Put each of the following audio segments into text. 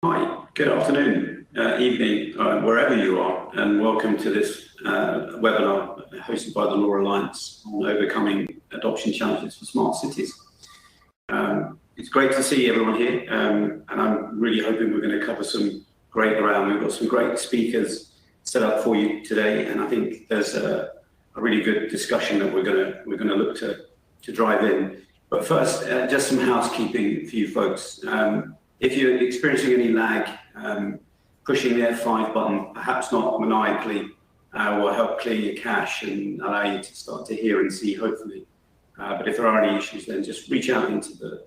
Hi, good afternoon, evening, wherever you are, and welcome to this webinar hosted by the LoRa Alliance on overcoming adoption challenges for smart cities. It's great to see everyone here, and I'm really hoping we're going to cover some great ground. We've got some great speakers set up for you today, and I think there's a really good discussion that we're going to look to drive in. But first, just some housekeeping for you folks. If you're experiencing any lag, pushing the F5 button, perhaps not maniacally, will help clear your cache and allow you to start to hear and see, hopefully. But if there are any issues, then just reach out into the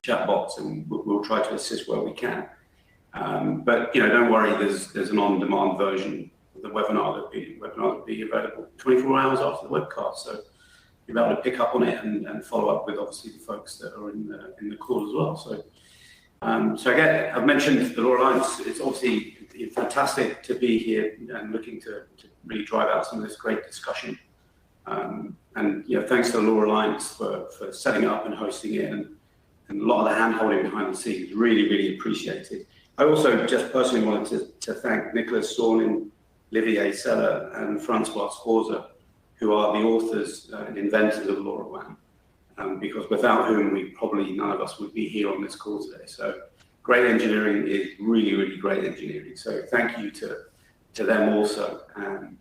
chat box and we'll try to assist where we can. But don't worry, there's an on-demand version of the webinar that will be available 24 hours after the webcast. So you'll be able to pick up on it and follow up with obviously the folks that are in the call as well. So again, I've mentioned the LoRa Alliance. It's obviously fantastic to be here and looking to really drive out some of this great discussion. And thanks to the LoRa Alliance for setting up and hosting it, and a lot of the hand-holding behind the scenes, really appreciated. I also just personally wanted to thank Nicholas Sorlin, Olivier Seller, and Francois Sforza, who are the authors and inventors of LoRaWAN. Because without whom none of us would be here on this call today. So great engineering is really great engineering. So thank you to them also. And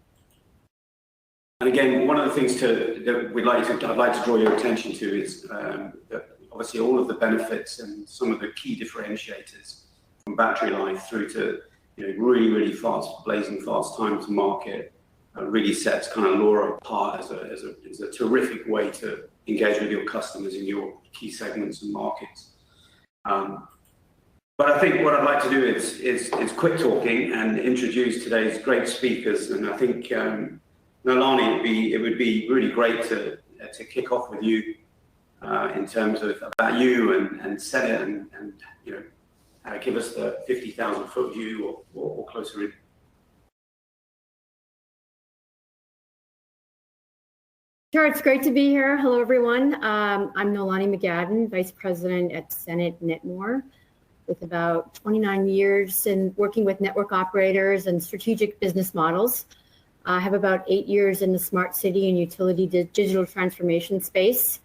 again, one of the things that I'd like to draw your attention to is that obviously all of the benefits and some of the key differentiators from battery life through to really fast, blazing fast time to market really sets kind of LoRa apart as a terrific way to engage with your customers in your key segments and markets. But I think what I'd like to do is quick talking and introduce today's great speakers. And I think Nolani, it would be really great to kick off with you in terms of about you and Senet and give us the 50,000 foot view or closer in. Sure, it's great to be here. Hello, everyone. I'm Nolani McGadden, Vice President at Senet Netmore, with about 29 years in working with network operators and strategic business models. I have about 8 years in the smart city and utility digital transformation space.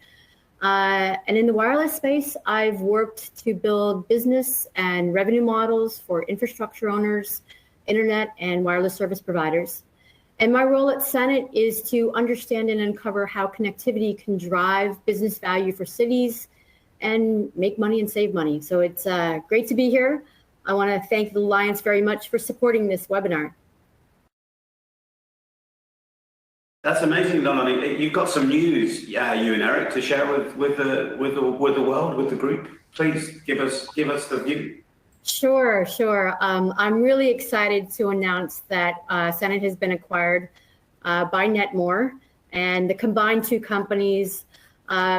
And in the wireless space, I've worked to build business and revenue models for infrastructure owners, internet and wireless service providers. And my role at Senet is to understand and uncover how connectivity can drive business value for cities and make money and save money. So it's great to be here. I want to thank the Alliance very much for supporting this webinar. That's amazing, Nolani. You've got some news, you and Eric, to share with the world, with the group. Please give us the view. Sure. I'm really excited to announce that Senet has been acquired by Netmore, and the combined two companies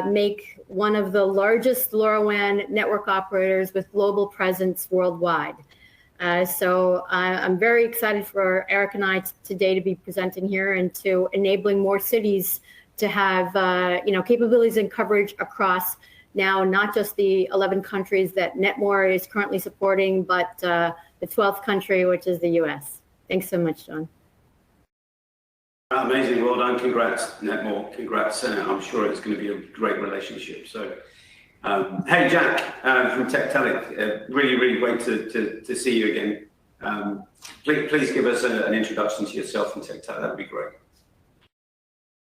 make one of the largest LoRaWAN network operators with global presence worldwide. So I'm very excited for Eric and I today to be presenting here and to enabling more cities to have capabilities and coverage across now, not just the 11 countries that Netmore is currently supporting, but the 12th country, which is the US. Thanks so much, John. Amazing, well done. Congrats, Netmore. Congrats, Senet. I'm sure it's going to be a great relationship. So, hey, Jack from TEKTELIC. Really great to see you again. Please give us an introduction to yourself and TEKTELIC. That would be great.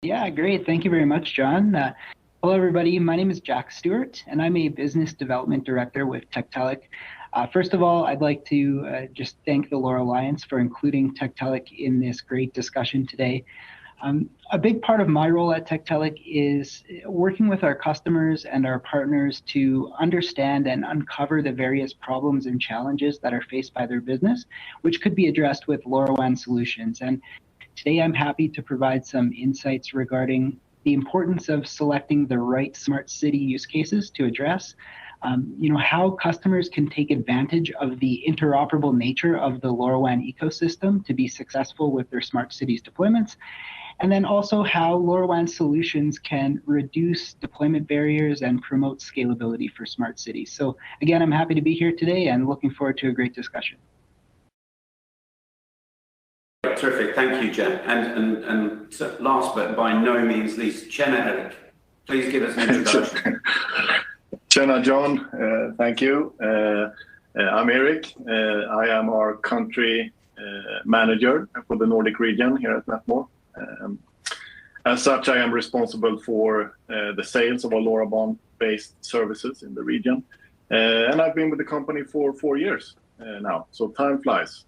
Yeah, great. Thank you very much, John. Hello, everybody. My name is Jack Stewart, and I'm a Business Development Director with TEKTELIC. First of all, I'd like to just thank the LoRa Alliance for including TEKTELIC in this great discussion today. A big part of my role at TEKTELIC is working with our customers and our partners to understand and uncover the various problems and challenges that are faced by their business, which could be addressed with LoRaWAN solutions. And today I'm happy to provide some insights regarding the importance of selecting the right smart city use cases to address, how customers can take advantage of the interoperable nature of the LoRaWAN ecosystem to be successful with their smart cities deployments, and then also how LoRaWAN solutions can reduce deployment barriers and promote scalability for smart cities. So again, I'm happy to be here today and looking forward to a great discussion. Terrific, thank you, Jen. And so last but by no means least, Senet, please give us an introduction. Tjena, John. Thank you. I'm Eric. I am our country manager for the Nordic region here at Netmore. As such, I am responsible for the sales of our LoRaWAN-based services in the region. And I've been with the company for 4 years now, so time flies.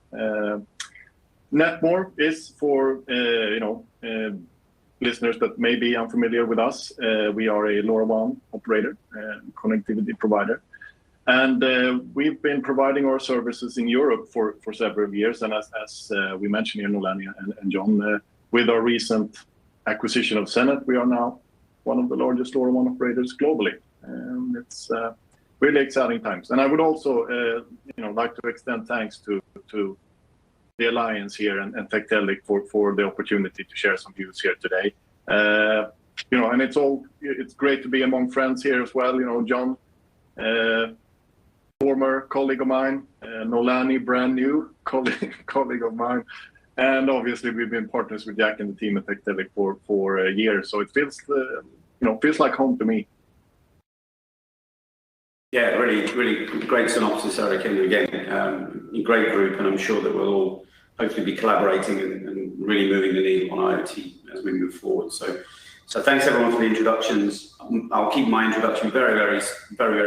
Netmore is for listeners that may be unfamiliar with us. We are a LoRaWAN operator, connectivity provider. And we've been providing our services in Europe for several years. And as we mentioned here, Nolani and John, with our recent acquisition of Senet, we are now one of the largest LoRaWAN operators globally. It's really exciting times. And I would also like to extend thanks to the Alliance here and TEKTELIC for the opportunity to share some views here today. And it's great to be among friends here as well. John, former colleague of mine, Nolani, brand new colleague of mine. And obviously we've been partners with Jack and the team at TEKTELIC for years. So it feels like home to me. Yeah, really great synopsis, Eric. And again, great group, and I'm sure that we'll all hopefully be collaborating and really moving the needle on IoT as we move forward. So thanks everyone for the introductions. I'll keep my introduction very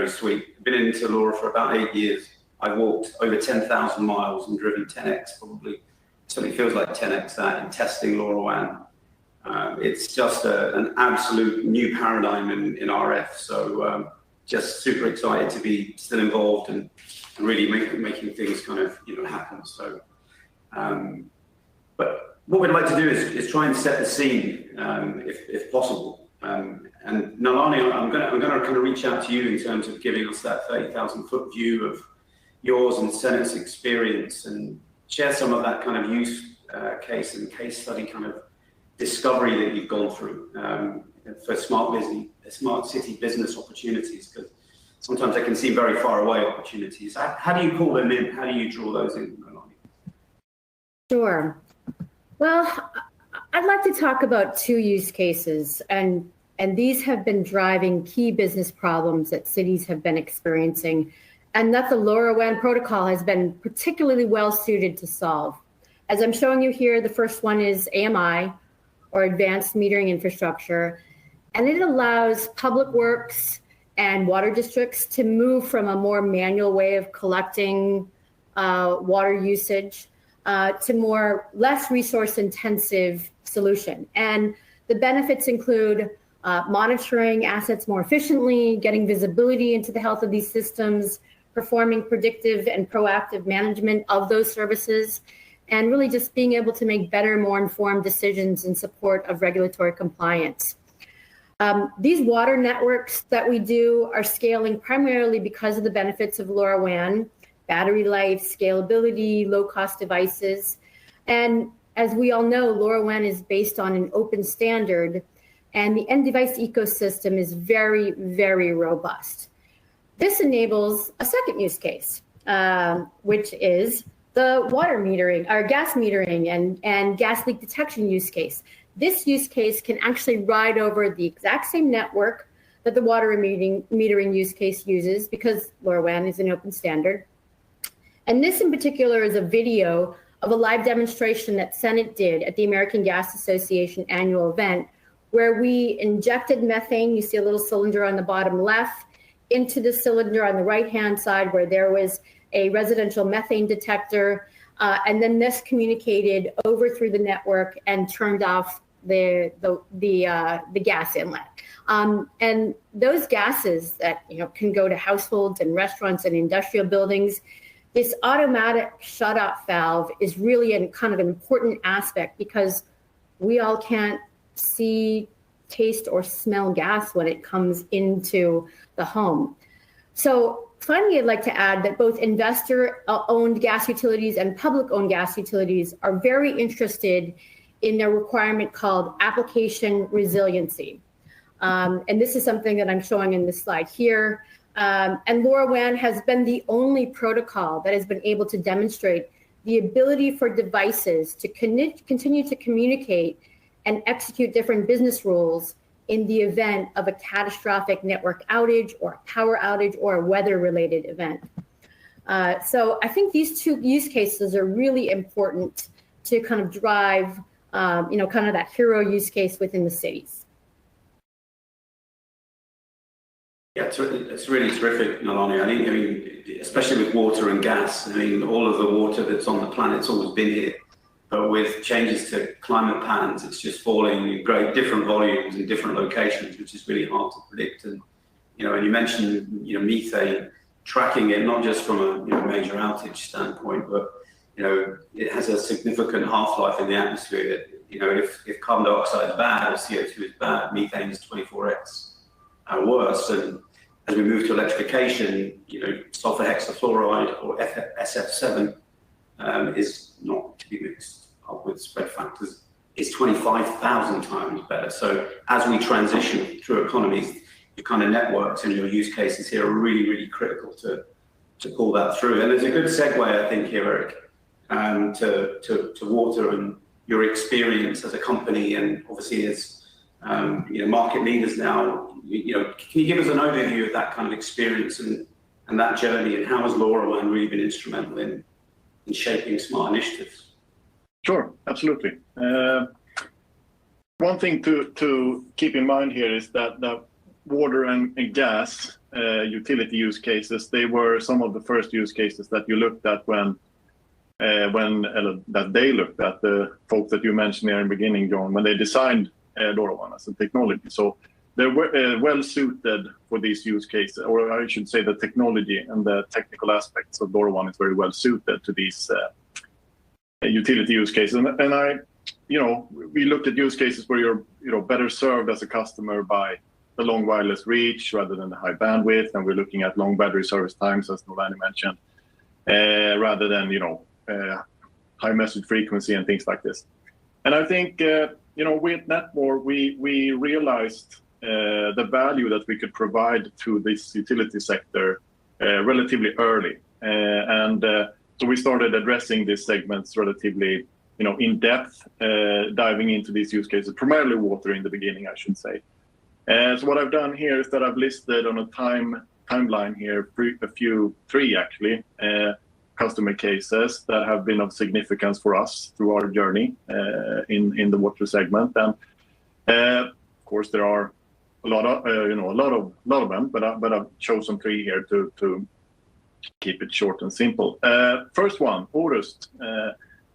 sweet. I've been into LoRa for about 8 years. I've walked over 10,000 miles and driven 10x, probably. Certainly feels like 10x that in testing LoRaWAN. It's just an absolute new paradigm in RF. So just super excited to be still involved and really making things kind of happen. So, but what we'd like to do is try and set the scene, if possible. And Nolani, I'm going to kind of reach out to you in terms of giving us that 30,000-foot view of yours and Senet's experience, and share some of that kind of use case and case study kind of discovery that you've gone through for smart city business opportunities, because sometimes they can seem very far away opportunities. How do you pull them in? How do you draw those in? Sure. Well, I'd like to talk about 2 use cases, and these have been driving key business problems that cities have been experiencing, and that the LoRaWAN protocol has been particularly well suited to solve. As I'm showing you here, the first one is AMI, or Advanced Metering Infrastructure, and it allows public works and water districts to move from a more manual way of collecting water usage to less resource intensive solution. And the benefits include monitoring assets more efficiently, getting visibility into the health of these systems, performing predictive and proactive management of those services, and really just being able to make better, more informed decisions in support of regulatory compliance. These water networks that we do are scaling primarily because of the benefits of LoRaWAN, battery life, scalability, low-cost devices. And as we all know, LoRaWAN is based on an open standard, and the end device ecosystem is very, very robust. This enables a second use case, which is the water metering, or gas metering and gas leak detection use case. This use case can actually ride over the exact same network that the water metering use case uses, because LoRaWAN is an open standard. And this in particular is a video of a live demonstration that Senet did at the American Gas Association annual event, where we injected methane, you see a little cylinder on the bottom left, into the cylinder on the right-hand side where there was a residential methane detector, and then this communicated over through the network and turned off the gas inlet. And those gases that can go to households and restaurants and industrial buildings, this automatic shut-off valve is really a kind of an important aspect, because we all can't see, taste, or smell gas when it comes into the home. So finally, I'd like to add that both investor-owned gas utilities and public-owned gas utilities are very interested in a requirement called application resiliency. And this is something that I'm showing in this slide here. And LoRaWAN has been the only protocol that has been able to demonstrate the ability for devices to continue to communicate and execute different business rules in the event of a catastrophic network outage or a power outage or a weather-related event. So I think these two use cases are really important to kind of drive, kind of that hero use case within the cities. Yeah, it's really terrific, Nalani. I mean, especially with water and gas, I mean, all of the water that's on the planet's always been here. But with changes to climate patterns, it's just falling in great different volumes in different locations, which is really hard to predict. And, and you mentioned, methane, tracking it, not just from a major outage standpoint, but, it has a significant half-life in the atmosphere. If carbon dioxide is bad or CO2 is bad, methane is 24x worse. And as we move to electrification, sulfur hexafluoride or SF7 is not to be mixed up with spread factors. It's 25,000 times better. So as we transition through economies, your kind of networks and your use cases here are really, really critical to pull that through. And there's a good segue, I think, here, Eric, to water and your experience as a company, and obviously as market leaders now. Can you give us an overview of that kind of experience and that journey, and how has LoRaWAN really been instrumental in shaping smart initiatives? Sure, absolutely. One thing to keep in mind here is that the water and gas utility use cases, they were some of the first use cases that you looked at when that they looked at, the folks that you mentioned here in the beginning, John, when they designed LoRaWAN as a technology. So they were well suited for these use cases, or I should say the technology and the technical aspects of LoRaWAN is very well suited to these utility use cases. And we looked at use cases where you're better served as a customer by the long wireless reach rather than the high bandwidth, and we're looking at long battery service times, as Nolani mentioned, rather than high message frequency and things like this. And I think with Netmore we realized the value that we could provide to this utility sector relatively early, and so we started addressing these segments relatively in depth, diving into these use cases, primarily water in the beginning, I should say. So what I've done here is that I've listed on a timeline here three actually customer cases that have been of significance for us through our journey in the water segment. And of course there are a lot of them, but I've chosen three here to keep it short and simple. First one, Orust.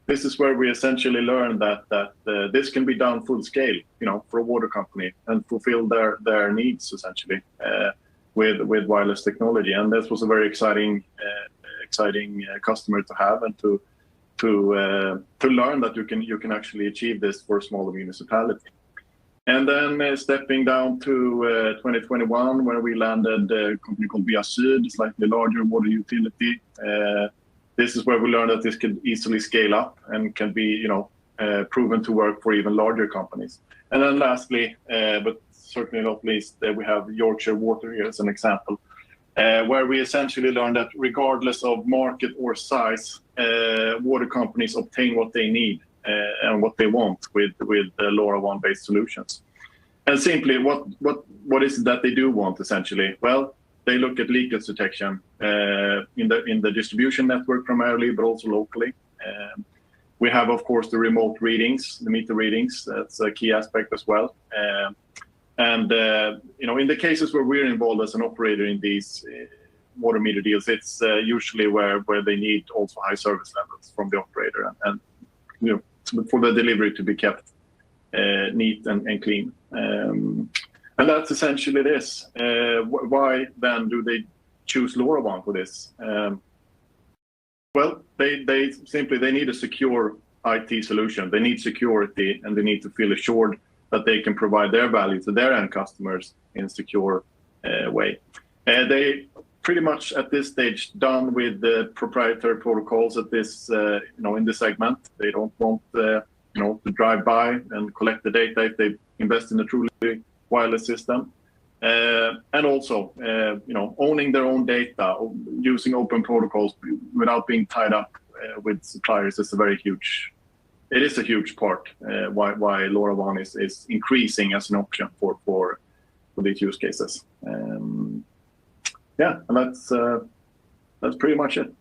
This is where we essentially learned that this can be done full scale, for a water company and fulfill their needs essentially with wireless technology. And this was a very exciting customer to have, and to learn that you can actually achieve this for a smaller municipality. And then stepping down to 2021, where we landed a company called Via Syd, slightly larger water utility. This is where we learned that this could easily scale up and can be, proven to work for even larger companies. And then lastly, but certainly not least, we have Yorkshire Water here as an example, where we essentially learned that regardless of market or size, water companies obtain what they need and what they want with LoRaWAN-based solutions. And simply, what is it that they do want essentially? Well, they look at leakage detection in the distribution network primarily, but also locally. We have, of course, the remote readings, the meter readings. That's a key aspect as well. And in the cases where we're involved as an operator in these water meter deals, it's usually where they need also high service levels from the operator, and for the delivery to be kept neat and clean. And that's essentially this. Why then do they choose LoRaWAN for this? Well, they simply need a secure IT solution. They need security, and they need to feel assured that they can provide their value to their end customers in a secure way. They pretty much at this stage done with the proprietary protocols at this, in this segment. They don't want to drive by and collect the data if they invest in a truly wireless system. And also, owning their own data, using open protocols without being tied up with suppliers is it is a huge part why LoRaWAN is increasing as an option for these use cases. And that's pretty much it.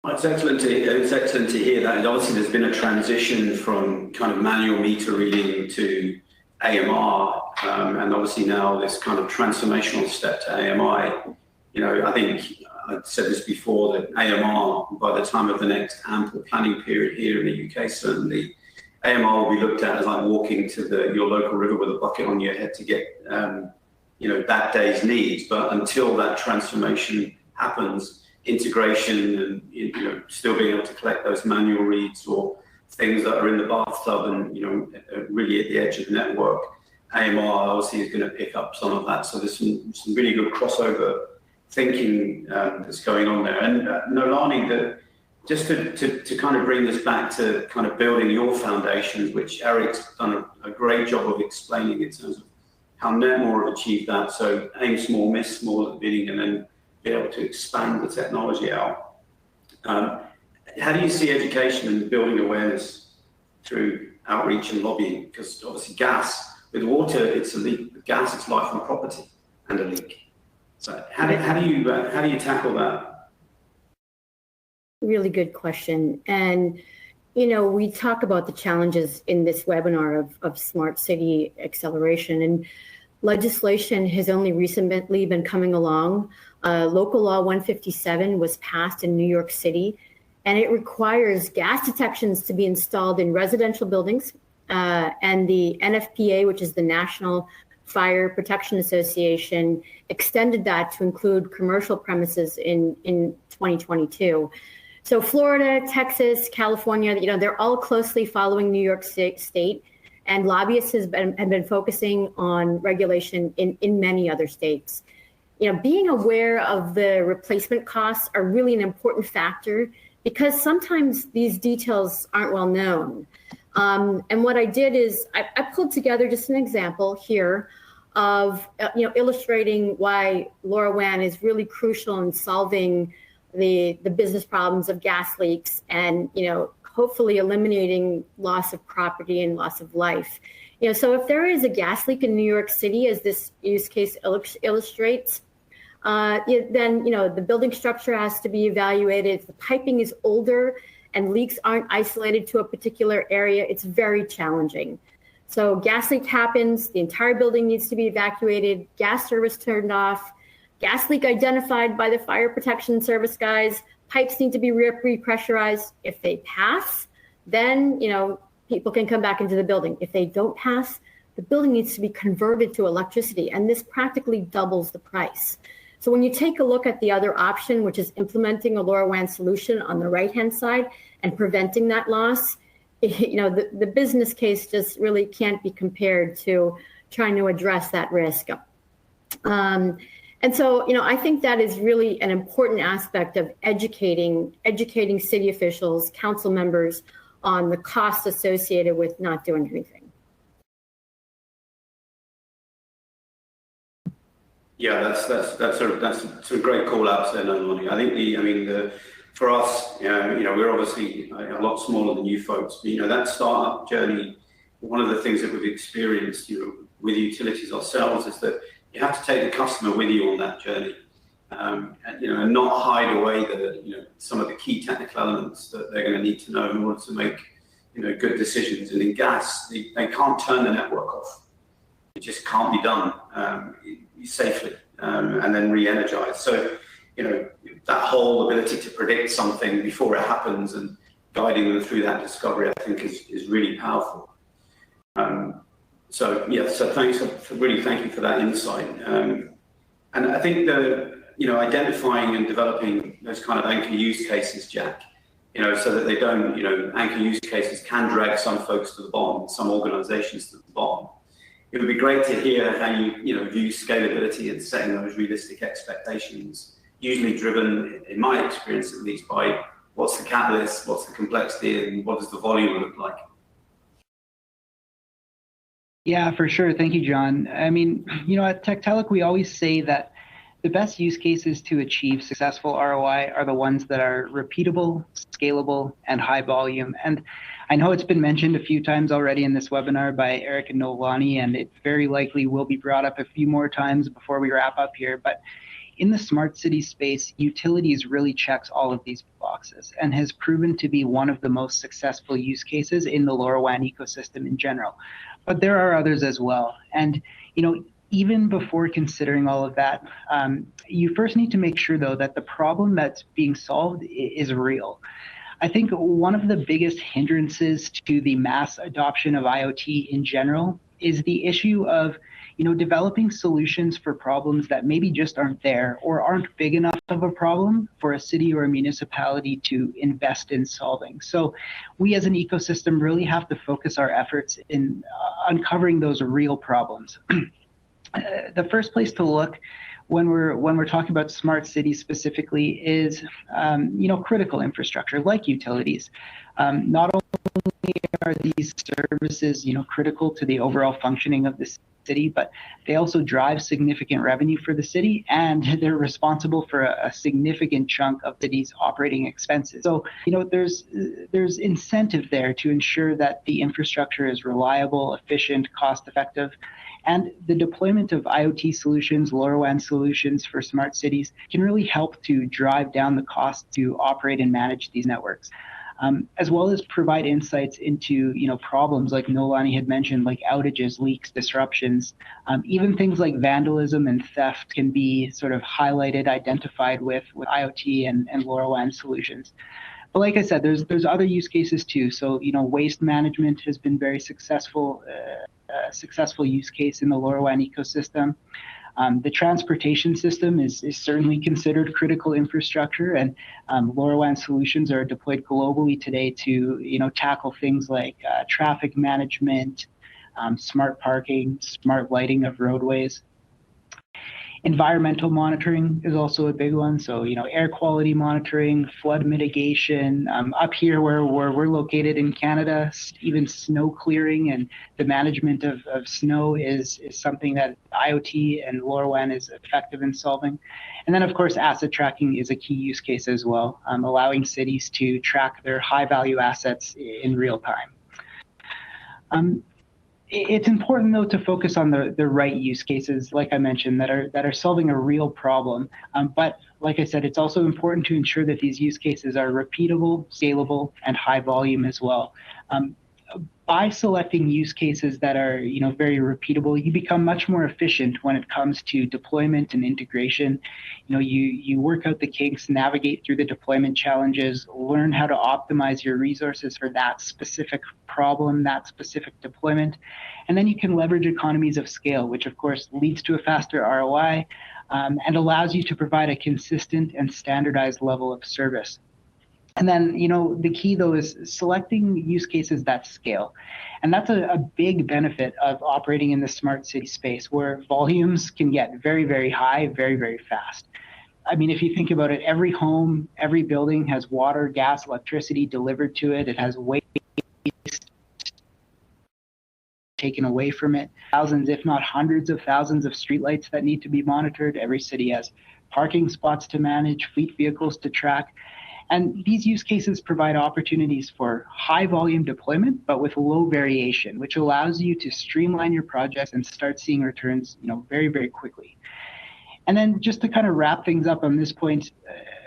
It's excellent to hear that. And obviously, there's been a transition from kind of manual meter reading to AMR, and obviously now this kind of transformational step to AMI. I think I've said this before, that AMR, by the time of the next ample planning period here in the UK, certainly, AMR will be looked at as like walking to your local river with a bucket on your head to get, that day's needs. But until that transformation happens, integration and, still being able to collect those manual reads or things that are in the bathtub and, really at the edge of the network, AMR obviously is going to pick up some of that. So there's some really good crossover thinking that's going on there. And Nolani, just to kind of bring this back to kind of building your foundations, which Eric's done a great job of explaining in terms of how Netmore have achieved that. So aim small, miss small at the beginning, and then be able to expand the technology out. How do you see education and building awareness through outreach and lobbying? Because obviously with water, it's a leak. With gas, it's life and property and a leak. So how do you tackle that? Really good question. And, we talk about the challenges in this webinar of smart city acceleration, and legislation has only recently been coming along. Local Law 157 was passed in New York City, and it requires gas detections to be installed in residential buildings. And the NFPA, which is the National Fire Protection Association, extended that to include commercial premises in 2022. So Florida, Texas, California, they're all closely following New York State, and lobbyists have been focusing on regulation in many other states. Being aware of the replacement costs are really an important factor, because sometimes these details aren't well known. And what I did is I pulled together just an example here of illustrating why LoRaWAN is really crucial in solving the business problems of gas leaks, and hopefully eliminating loss of property and loss of life. So if there is a gas leak in New York City, as this use case illustrates, then the building structure has to be evaluated. If the piping is older and leaks aren't isolated to a particular area, it's very challenging. So gas leak happens, the entire building needs to be evacuated, gas service turned off, gas leak identified by the fire protection service guys, pipes need to be repressurized. If they pass, then people can come back into the building. If they don't pass, the building needs to be converted to electricity, and this practically doubles the price. So when you take a look at the other option, which is implementing a LoRaWAN solution on the right-hand side and preventing that loss, the business case just really can't be compared to trying to address that risk. And so, I think that is really an important aspect of educating city officials, council members on the costs associated with not doing anything. Yeah, that's a great call out there, Nolani. I think for us, we're obviously a lot smaller than you folks. But, that startup journey, one of the things that we've experienced, with utilities ourselves, is that you have to take the customer with you on that journey, and not hide away some of the key technical elements that they're going to need to know in order to make good decisions. And in gas, they can't turn the network off. It just can't be done safely and then re-energize. So, that whole ability to predict something before it happens and guiding them through that discovery, I think, is really powerful. So thank you for that insight. And I think identifying and developing those kind of anchor use cases, Jack, so that they don't, anchor use cases can drag some folks to the bottom, some organizations to the bottom. It would be great to hear how you, view scalability and setting those realistic expectations, usually driven, in my experience at least, by What's the catalyst? What's the complexity? And what does the volume look like? Yeah, for sure. Thank you, John. I mean, at TEKTELIC, we always say that the best use cases to achieve successful ROI are the ones that are repeatable, scalable, and high volume. And I know it's been mentioned a few times already in this webinar by Eric and Nolani, and it very likely will be brought up a few more times before we wrap up here. But in the smart city space, utilities really checks all of these boxes and has proven to be one of the most successful use cases in the LoRaWAN ecosystem in general. But there are others as well. And, even before considering all of that, you first need to make sure, though, that the problem that's being solved is real. I think one of the biggest hindrances to the mass adoption of IoT in general is the issue of developing solutions for problems that maybe just aren't there or aren't big enough of a problem for a city or a municipality to invest in solving. So we as an ecosystem really have to focus our efforts in uncovering those real problems. The first place to look when we're talking about smart cities specifically is critical infrastructure like utilities. Not only are these services critical to the overall functioning of the city, but they also drive significant revenue for the city, and they're responsible for a significant chunk of the city's operating expenses. So there's incentive there to ensure that the infrastructure is reliable, efficient, cost effective. And the deployment of IoT solutions, LoRaWAN solutions for smart cities can really help to drive down the cost to operate and manage these networks, as well as provide insights into problems like Nolani had mentioned, like outages, leaks, disruptions. Even things like vandalism and theft can be sort of highlighted, identified with IoT and LoRaWAN solutions. But like I said, there's other use cases too. So waste management has been very successful use case in the LoRaWAN ecosystem. The transportation system is certainly considered critical infrastructure, and LoRaWAN solutions are deployed globally today to tackle things like traffic management, smart parking, smart lighting of roadways. Environmental monitoring is also a big one. So, air quality monitoring, flood mitigation. Up here where we're located in Canada, even snow clearing and the management of snow is something that IoT and LoRaWAN is effective in solving. And then, of course, asset tracking is a key use case as well, allowing cities to track their high value assets in real time. It's important, though, to focus on the right use cases, like I mentioned, that are solving a real problem. But like I said, it's also important to ensure that these use cases are repeatable, scalable, and high volume as well. By selecting use cases that are very repeatable, you become much more efficient when it comes to deployment and integration. You work out the kinks, navigate through the deployment challenges, learn how to optimize your resources for that specific problem, that specific deployment, and then you can leverage economies of scale, which of course leads to a faster ROI and allows you to provide a consistent and standardized level of service. And then, the key, though, is selecting use cases that scale. And that's a big benefit of operating in the smart city space, where volumes can get very, very high, very, very fast. I mean, if you think about it, every home, every building has water, gas, electricity delivered to it. It has waste taken away from it. Thousands, if not hundreds of thousands of streetlights that need to be monitored. Every city has parking spots to manage, fleet vehicles to track. And these use cases provide opportunities for high volume deployment, but with low variation, which allows you to streamline your projects and start seeing returns, very, very quickly. And then just to kind of wrap things up on this point,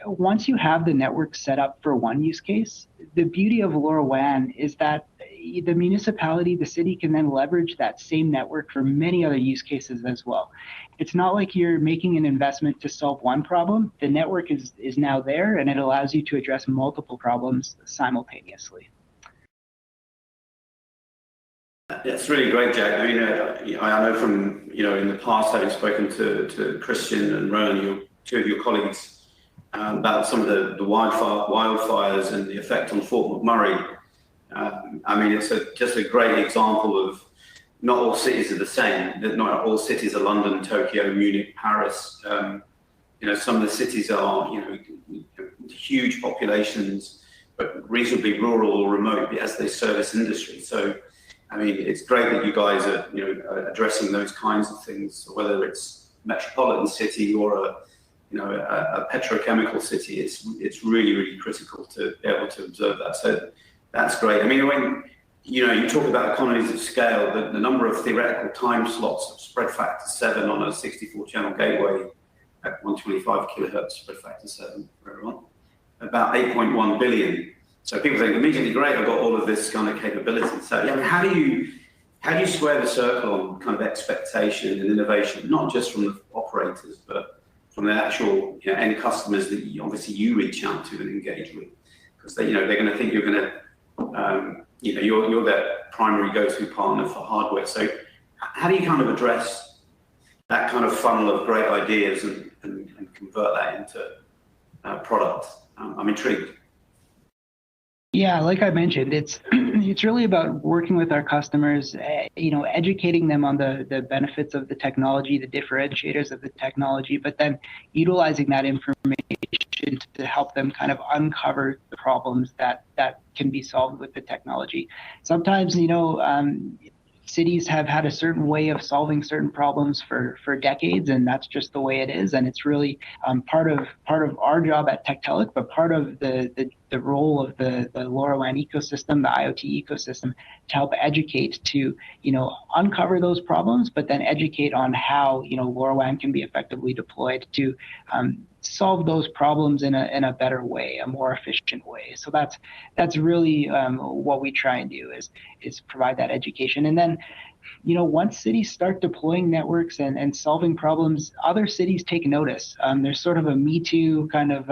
once you have the network set up for one use case, the beauty of LoRaWAN is that the municipality, the city can then leverage that same network for many other use cases as well. It's not like you're making an investment to solve one problem. The network is now there, and it allows you to address multiple problems simultaneously. That's really great, Jack. I mean, I know from, in the past, having spoken to Christian and Rowan, two of your colleagues, about some of the wildfires and the effect on Fort McMurray. I mean, it's just a great example of not all cities are the same. Not all cities are London, Tokyo, Munich, Paris. Some of the cities are, huge populations, but reasonably rural or remote as they service industry. So, I mean, it's great that you guys are, addressing those kinds of things, whether it's a metropolitan city or a petrochemical city. It's really, really critical to be able to observe that. So that's great. I mean, when you talk about economies of scale, the number of theoretical time slots of spread factor 7 on a 64-channel gateway at 125 kilohertz spread factor 7 for everyone, about 8.1 billion. So people think immediately, great, I've got all of this kind of capability. So how do you square the circle on kind of expectation and innovation, not just from the operators, but from the actual end customers that you reach out to and engage with? Because they're going to think you're going to you're their primary go-to partner for hardware. So how do you kind of address that kind of funnel of great ideas and convert that into product? I'm intrigued. Yeah, like I mentioned, it's really about working with our customers, educating them on the benefits of the technology, the differentiators of the technology, but then utilizing that information to help them kind of uncover the problems that can be solved with the technology. Sometimes, cities have had a certain way of solving certain problems for decades, and that's just the way it is. And it's really part of our job at TEKTELIC, but part of the role of the LoRaWAN ecosystem, the IoT ecosystem, to help educate, to uncover those problems, but then educate on how LoRaWAN can be effectively deployed to solve those problems in a better way, a more efficient way. So that's really what we try and do is provide that education. And then once cities start deploying networks and solving problems, other cities take notice. There's sort of a Me Too kind of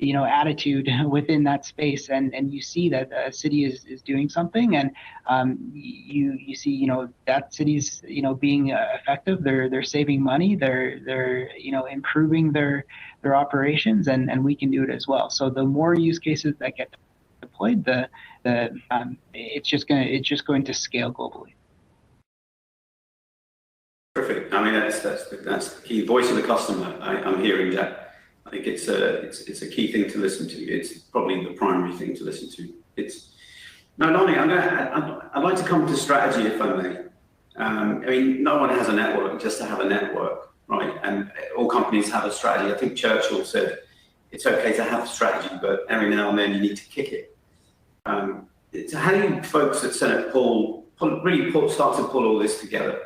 attitude within that space, and you see that a city is doing something, and you see that city's being effective. They're saving money. They're improving their operations, and we can do it as well. So the more use cases that get deployed, it's just going to scale globally. Perfect. I mean, that's the key voice of the customer. I'm hearing that. I think it's a key thing to listen to. It's probably the primary thing to listen to. Now, Lonnie, I'd like to come to strategy, if I may. I mean, no one has a network just to have a network, right? And all companies have a strategy. I think Churchill said it's okay to have a strategy, but every now and then you need to kick it. So how do you folks at Senet start to pull all this together?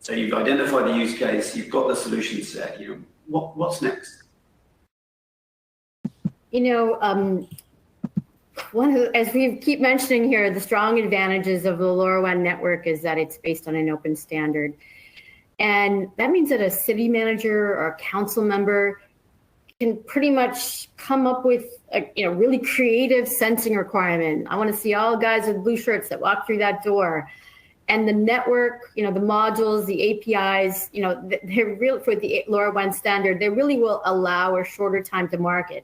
So you've identified the use case, you've got the solution set. What's next? As we keep mentioning here, the strong advantages of the LoRaWAN network is that it's based on an open standard. And that means that a city manager or a council member can pretty much come up with a really creative sensing requirement. I want to see all guys with blue shirts that walk through that door. And the network, the modules, the APIs, they're real for the LoRaWAN standard. They really will allow a shorter time to market.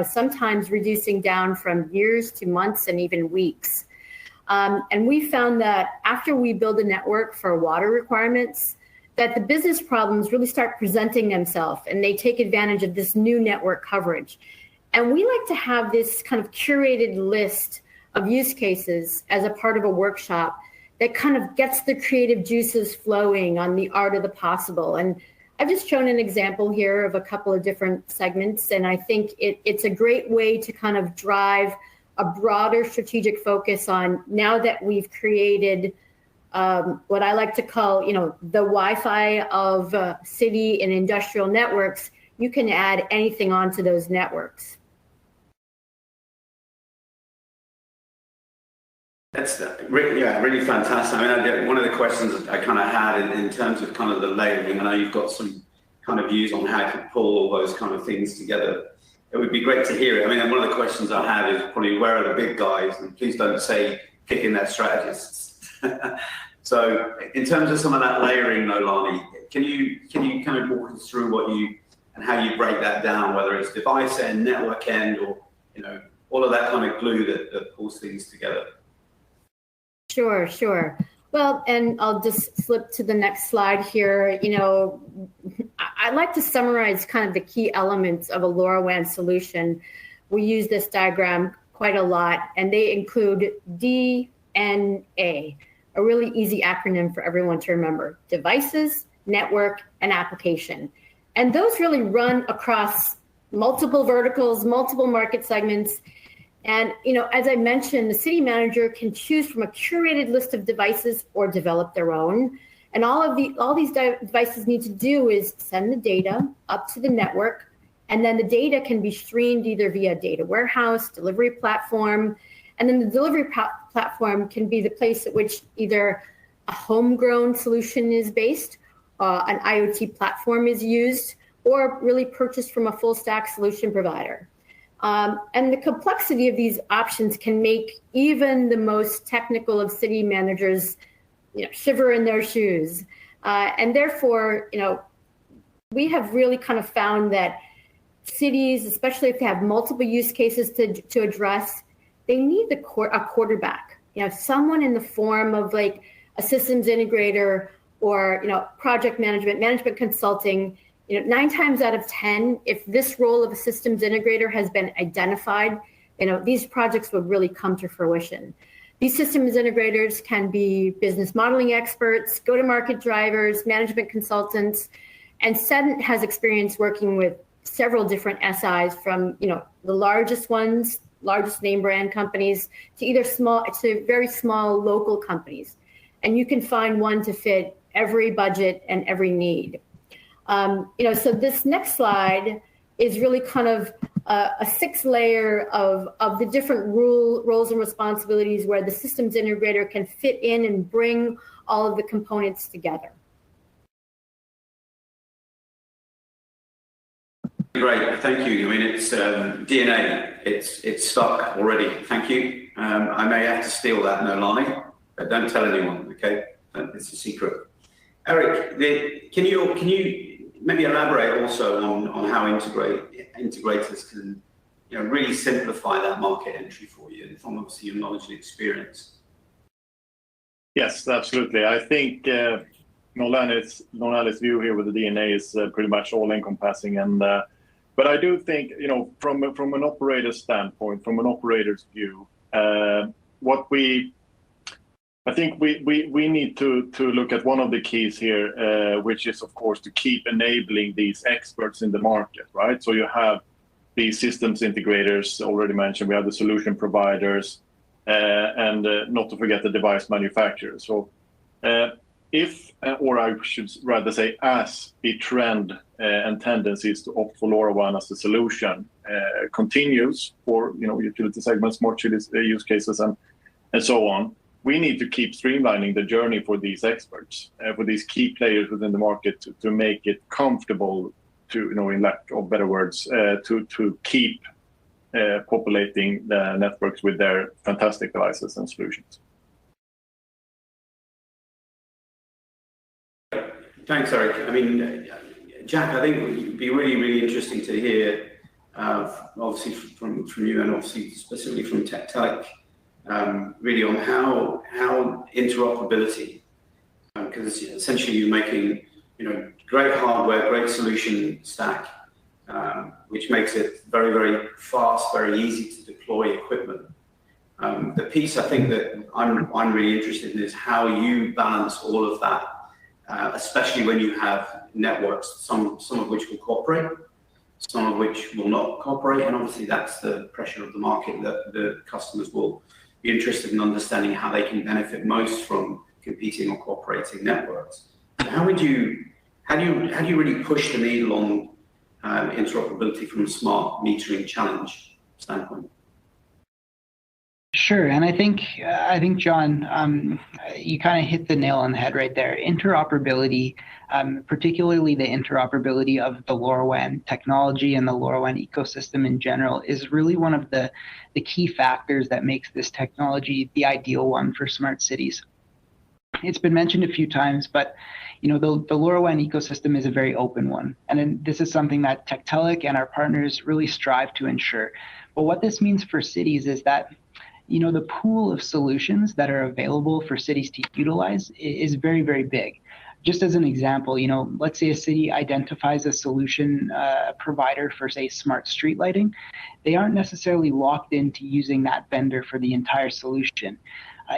Sometimes reducing down from years to months and even weeks. And we found that after we build a network for water requirements, that the business problems really start presenting themselves and they take advantage of this new network coverage. And we like to have this kind of curated list of use cases as a part of a workshop that kind of gets the creative juices flowing on the art of the possible. And I've just shown an example here of a couple of different segments, and I think it's a great way to kind of drive a broader strategic focus on, now that we've created what I like to call, the Wi-Fi of city and industrial networks, you can add anything onto those networks. That's really fantastic. I mean, one of the questions I kind of had in terms of kind of the layering, I know you've got some kind of views on how to pull all those kind of things together. It would be great to hear it. I mean, one of the questions I have is probably, where are the big guys? And please don't say kicking their strategists. So in terms of some of that layering, Nolani, can you kind of walk us through how you break that down, whether it's device end, network end, or all of that kind of glue that pulls things together? Sure. Well, and I'll just slip to the next slide here. I'd like to summarize kind of the key elements of a LoRaWAN solution. we use this diagram quite a lot, and they include DNA, a really easy acronym for everyone to remember: devices, network, and application. And those really run across multiple verticals, multiple market segments. And as I mentioned, the city manager can choose from a curated list of devices or develop their own. And all these devices need to do is send the data up to the network, and then the data can be streamed either via data warehouse, delivery platform, and then the delivery platform can be the place at which either a homegrown solution is based, an IoT platform is used, or really purchased from a full stack solution provider. And the complexity of these options can make even the most technical of city managers shiver in their shoes. And therefore, we have really kind of found that cities, especially if they have multiple use cases to address, they need a quarterback, someone in the form of like a systems integrator or, project management consulting. 9 times out of 10, if this role of a systems integrator has been identified, these projects would really come to fruition. These systems integrators can be business modeling experts, go-to-market drivers, management consultants, and Senet has experience working with several different SIs from, the largest ones, largest name brand companies, to very small local companies. And you can find one to fit every budget and every need. So this next slide is really kind of a 6-layer of the different roles and responsibilities where the systems integrator can fit in and bring all of the components together. Great, thank you. I mean, it's DNA. It's stuck already. Thank you. I may have to steal that, no lie, but don't tell anyone. Okay, it's a secret. Eric, can you maybe elaborate also on how integrators can really simplify that market entry for you, and from obviously your knowledge and experience? Yes, absolutely. I think Nolani's view here with the DNA is pretty much all encompassing, and but I do think from an operator's standpoint, from an operator's view, I think we need to look at one of the keys here, which is, of course, to keep enabling these experts in the market, right? So you have these systems integrators already mentioned. We have the solution providers, and not to forget the device manufacturers. So if, or I should rather say, as the trend and tendencies to opt for LoRaWAN as a solution continues for utility segments, smart cities use cases, and so on, we need to keep streamlining the journey for these experts, for these key players within the market to make it comfortable to, in lack of better words, to keep populating the networks with their fantastic devices and solutions. Thanks, Eric. I mean, Jack, I think it would be really, really interesting to hear, obviously from you, and obviously specifically from TEKTELIC, really on how interoperability, because essentially you're making great hardware, great solution stack, which makes it very, very fast, very easy to deploy equipment. The piece I think that I'm really interested in is how you balance all of that, especially when you have networks, some of which will cooperate, some of which will not cooperate, and obviously that's the pressure of the market that the customers will be interested in understanding how they can benefit most from competing or cooperating networks. How do you really push the needle on interoperability from a smart metering challenge standpoint? Sure, and I think John, you kind of hit the nail on the head right there. Interoperability, particularly the interoperability of the LoRaWAN technology and the LoRaWAN ecosystem in general, is really one of the key factors that makes this technology the ideal one for smart cities. It's been mentioned a few times, but the LoRaWAN ecosystem is a very open one, and this is something that TEKTELIC and our partners really strive to ensure. But what this means for cities is that the pool of solutions that are available for cities to utilize is very, very big. Just as an example, let's say a city identifies a solution provider for, say, smart street lighting. They aren't necessarily locked into using that vendor for the entire solution.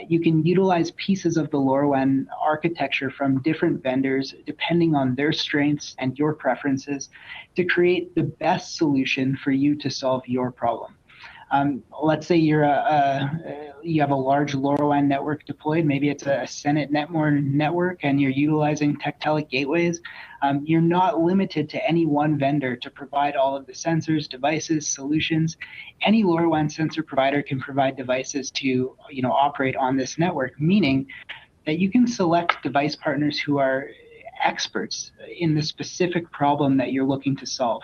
You can utilize pieces of the LoRaWAN architecture from different vendors, depending on their strengths and your preferences, to create the best solution for you to solve your problem. Let's say you have a large LoRaWAN network deployed. Maybe it's a Senet Netmore network, and you're utilizing TEKTELIC gateways. You're not limited to any one vendor to provide all of the sensors, devices, solutions. Any LoRaWAN sensor provider can provide devices to operate on this network, meaning that you can select device partners who are experts in the specific problem that you're looking to solve.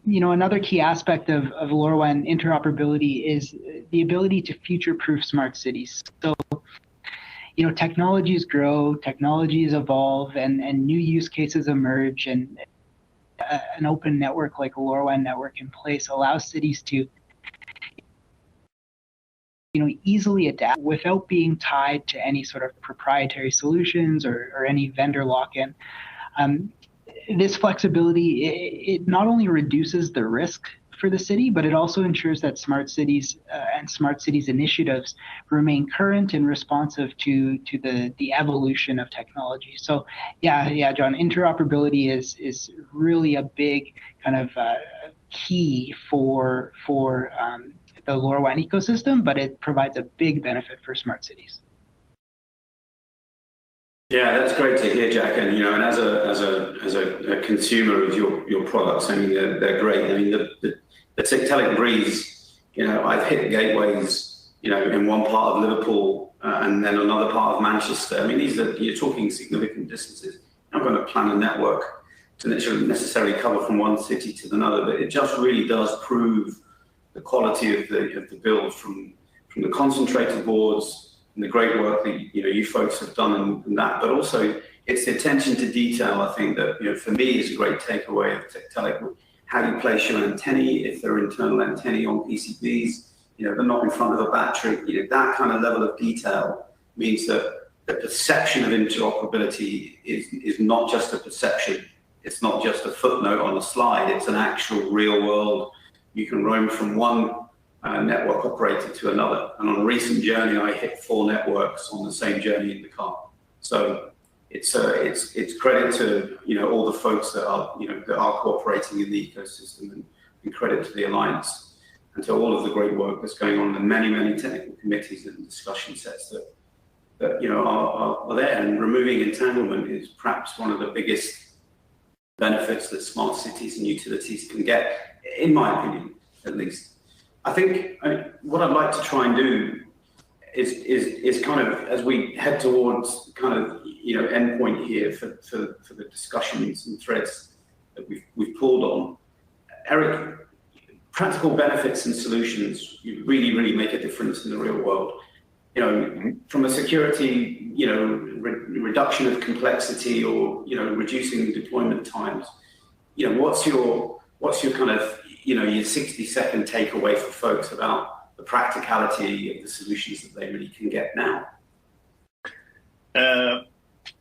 Another key aspect of LoRaWAN interoperability is the ability to future-proof smart cities. So, technologies grow, technologies evolve, and new use cases emerge, and an open network like a LoRaWAN network in place allows cities to easily adapt without being tied to any sort of proprietary solutions or any vendor lock-in. This flexibility, it not only reduces the risk for the city, but it also ensures that smart cities and smart cities initiatives remain current and responsive to the evolution of technology. So yeah, John, interoperability is really a big kind of key for the LoRaWAN ecosystem, but it provides a big benefit for smart cities. Yeah, that's great to hear, Jack. And and as a consumer of your products, I mean, they're great. I mean, the TEKTELIC Breeze, I've hit gateways, in one part of Liverpool and then another part of Manchester. I mean, you're talking significant distances. I'm going to plan a network to necessarily cover from one city to another, but it just really does prove the quality of the build from the concentrated boards and the great work that you folks have done in that, but also it's the attention to detail. I think that for me is a great takeaway of TEKTELIC. How you place your antennae, if they're internal antennae on PCBs, they're not in front of a battery. That kind of level of detail means that the perception of interoperability is not just a perception. It's not just a footnote on a slide. It's an actual real world. You can roam from one network operator to another. And on a recent journey, I hit 4 networks on the same journey in the car. So it's credit to all the folks that are cooperating in the ecosystem, and credit to the Alliance and to all of the great work that's going on in the many technical committees and discussion sets that are there. And removing entanglement is perhaps one of the biggest benefits that smart cities and utilities can get, in my opinion, at least. I think what I'd like to try and do is kind of, as we head towards kind of endpoint here for the discussions and threads that we've pulled on, Eric, practical benefits and solutions really make a difference in the real world. From a security, reduction of complexity, or reducing deployment times. What's your kind of your 60-second takeaway for folks about the practicality of the solutions that they really can get now?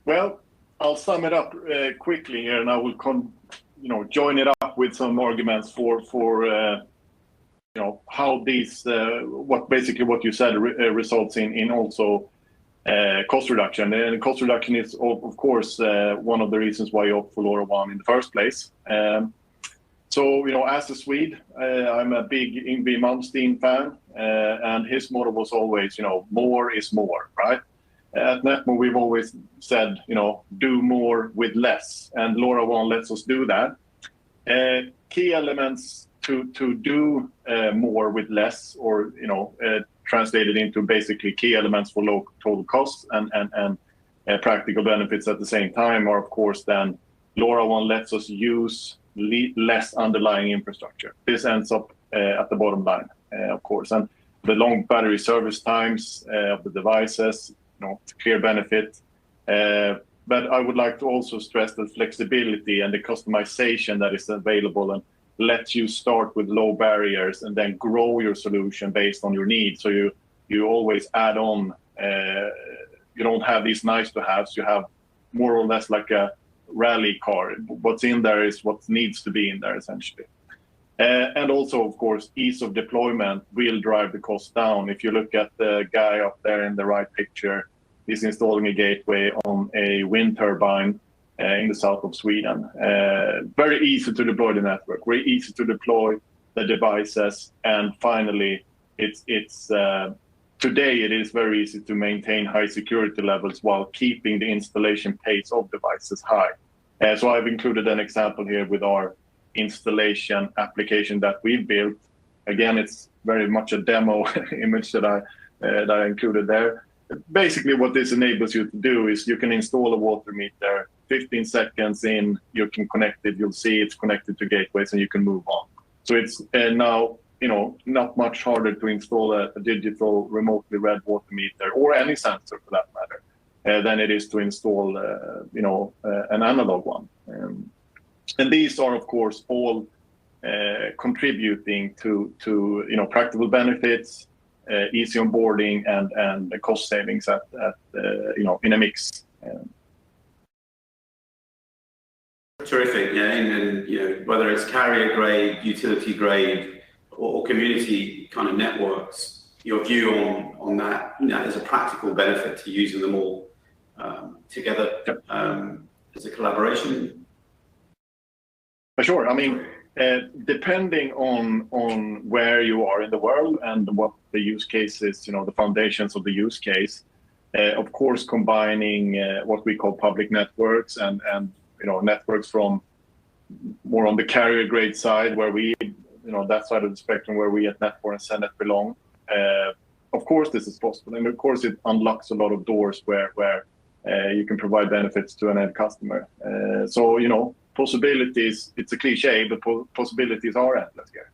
Well, I'll sum it up quickly here, and I will join it up with some arguments for how these what you said results in also cost reduction. And cost reduction is of course one of the reasons why you opt for LoRaWAN in the first place. So, as a Swede, I'm a big Yngwie Malmsteen fan, and his motto was always, more is more, right? At Netmore, we've always said, do more with less, and LoRaWAN lets us do that. Key elements to do more with less, or, translated into basically key elements for low total costs and practical benefits at the same time are, of course, then LoRaWAN lets us use less underlying infrastructure. This ends up at the bottom line, of course, and the long battery service times of the devices, clear benefit. But I would like to also stress the flexibility and the customization that is available and lets you start with low barriers and then grow your solution based on your needs. So you always add on. You don't have these nice to haves. You have more or less like a rally car. What's in there is what needs to be in there, essentially. And also, of course, ease of deployment will drive the cost down. If you look at the guy up there in the right picture, he's installing a gateway on a wind turbine in the south of Sweden. Very easy to deploy the network, very easy to deploy the devices, and finally, today it is very easy to maintain high security levels while keeping the installation pace of devices high. So I've included an example here with our installation application that we've built. Again, it's very much a demo image that I included there. Basically, what this enables you to do is you can install a water meter. 15 seconds in, you can connect it. You'll see it's connected to gateways, and you can move on. So it's now not much harder to install a digital remotely read water meter or any sensor for that matter than it is to install an analog one. And these are, of course, all contributing to practical benefits, easy onboarding, and the cost savings in a mix. Terrific, yeah, and whether it's carrier grade, utility grade, or community kind of networks, your view on that as a practical benefit to using them all together as a collaboration. For sure. I mean, depending on where you are in the world and what the use case is, the foundations of the use case, of course, combining what we call public networks and networks from more on the carrier grade side, where we, that side of the spectrum where we at Netmore and Senet belong. Of course, this is possible. And of course, it unlocks a lot of doors where you can provide benefits to an end customer. So, possibilities, it's a cliche, but possibilities are endless here.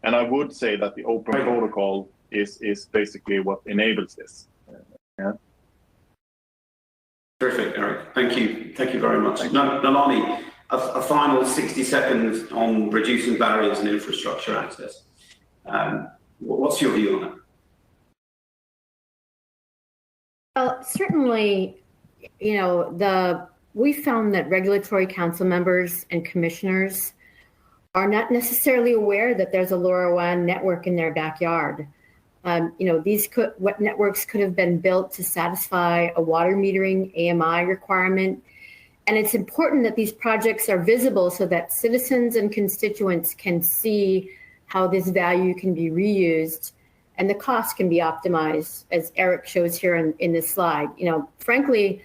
And I would say that the open protocol is basically what enables this. Yeah. Terrific, Eric. Thank you. Thank you very much. Nalani, a final 60 seconds on reducing barriers and infrastructure access. What's your view on it? Well, certainly, we found that regulatory council members and commissioners are not necessarily aware that there's a LoRaWAN network in their backyard. What networks could have been built to satisfy a water metering AMI requirement. And it's important that these projects are visible so that citizens and constituents can see how this value can be reused and the cost can be optimized, as Eric shows here in this slide. Frankly,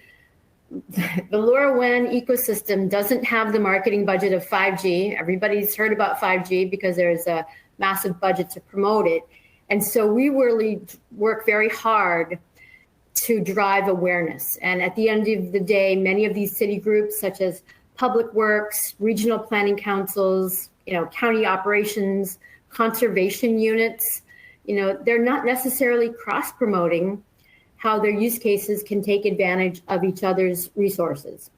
the LoRaWAN ecosystem doesn't have the marketing budget of 5G. Everybody's heard about 5G because there's a massive budget to promote it. And so we really work very hard to drive awareness. And at the end of the day, many of these city groups, such as public works, regional planning councils, county operations, conservation units, they're not necessarily cross-promoting how their use cases can take advantage of each other's resources.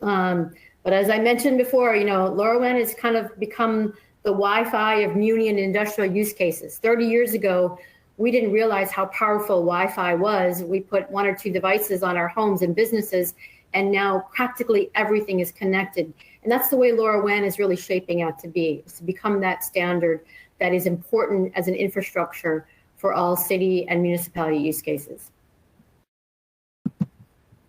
But as I mentioned before, LoRaWAN has kind of become the Wi-Fi of muni and industrial use cases. 30 years ago, we didn't realize how powerful Wi-Fi was. We put 1 or 2 devices on our homes and businesses, and now practically everything is connected. And that's the way LoRaWAN is really shaping out to be, is to become that standard that is important as an infrastructure for all city and municipality use cases.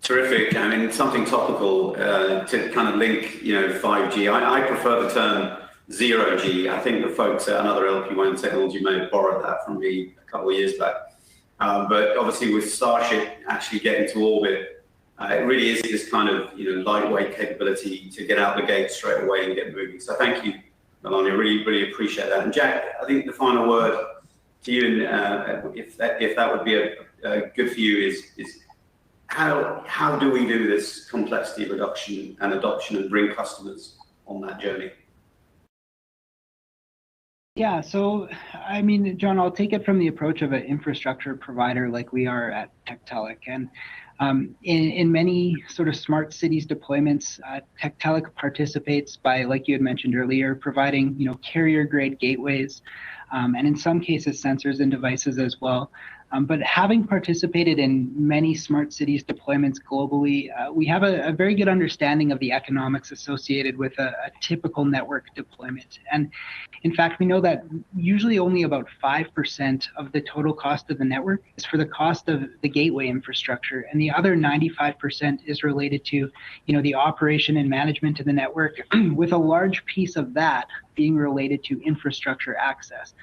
Terrific. I mean, something topical to kind of link, 5G. I prefer the term 0G. I think the folks at another LPWAN technology may have borrowed that from me a couple of years back. But obviously with Starship actually getting to orbit, it really is this kind of lightweight capability to get out the gate straight away and get moving. So thank you, Melania. Really, really appreciate that. And Jack, I think the final word to you, if that would be good for you, is how do we do this complexity reduction and adoption and bring customers on that journey? Yeah, so I mean, John, I'll take it from the approach of an infrastructure provider like we are at TEKTELIC. And In many sort of smart cities deployments, TEKTELIC participates by, like you had mentioned earlier, providing carrier-grade gateways, and in some cases sensors and devices as well. But having participated in many smart cities deployments globally, we have a very good understanding of the economics associated with a typical network deployment. And in fact, we know that usually only about 5% of the total cost of the network is for the cost of the gateway infrastructure, and the other 95% is related to the operation and management of the network, with a large piece of that being related to infrastructure access.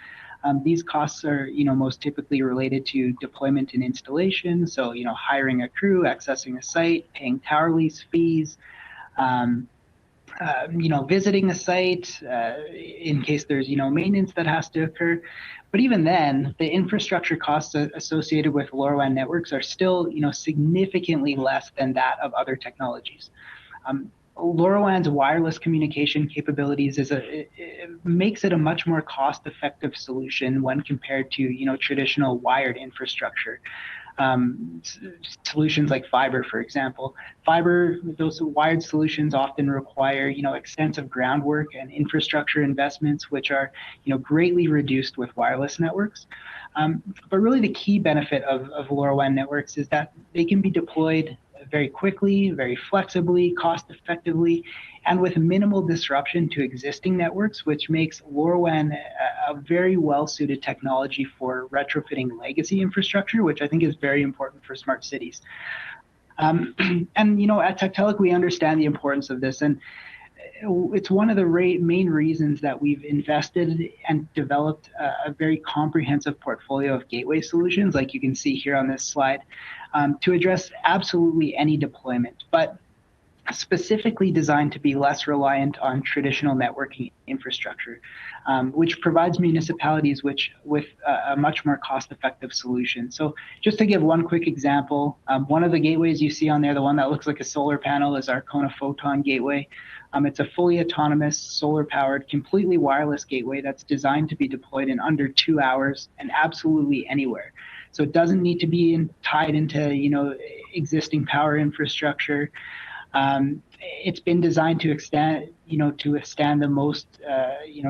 These costs are, most typically related to deployment and installation. So, hiring a crew, accessing a site, paying tower lease fees, visiting a site in case there's, maintenance that has to occur. But even then, the infrastructure costs associated with LoRaWAN networks are still, significantly less than that of other technologies. LoRaWAN's wireless communication capabilities it makes it a much more cost-effective solution when compared to traditional wired infrastructure. Solutions like fiber, for example. Fiber, those wired solutions often require extensive groundwork and infrastructure investments, which are greatly reduced with wireless networks. But really the key benefit of LoRaWAN networks is that they can be deployed very quickly, very flexibly, cost effectively, and with minimal disruption to existing networks, which makes LoRaWAN a very well-suited technology for retrofitting legacy infrastructure, which I think is very important for smart cities. And at TEKTELIC, we understand the importance of this, and it's one of the main reasons that we've invested and developed a very comprehensive portfolio of gateway solutions, like you can see here on this slide, to address absolutely any deployment, but specifically designed to be less reliant on traditional networking infrastructure, which provides municipalities with a much more cost-effective solution. So just to give one quick example, one of the gateways you see on there, the one that looks like a solar panel, is our Kona Photon gateway. It's a fully autonomous, solar-powered, completely wireless gateway that's designed to be deployed in under 2 hours and absolutely anywhere. So it doesn't need to be tied into existing power infrastructure. It's been designed to withstand the most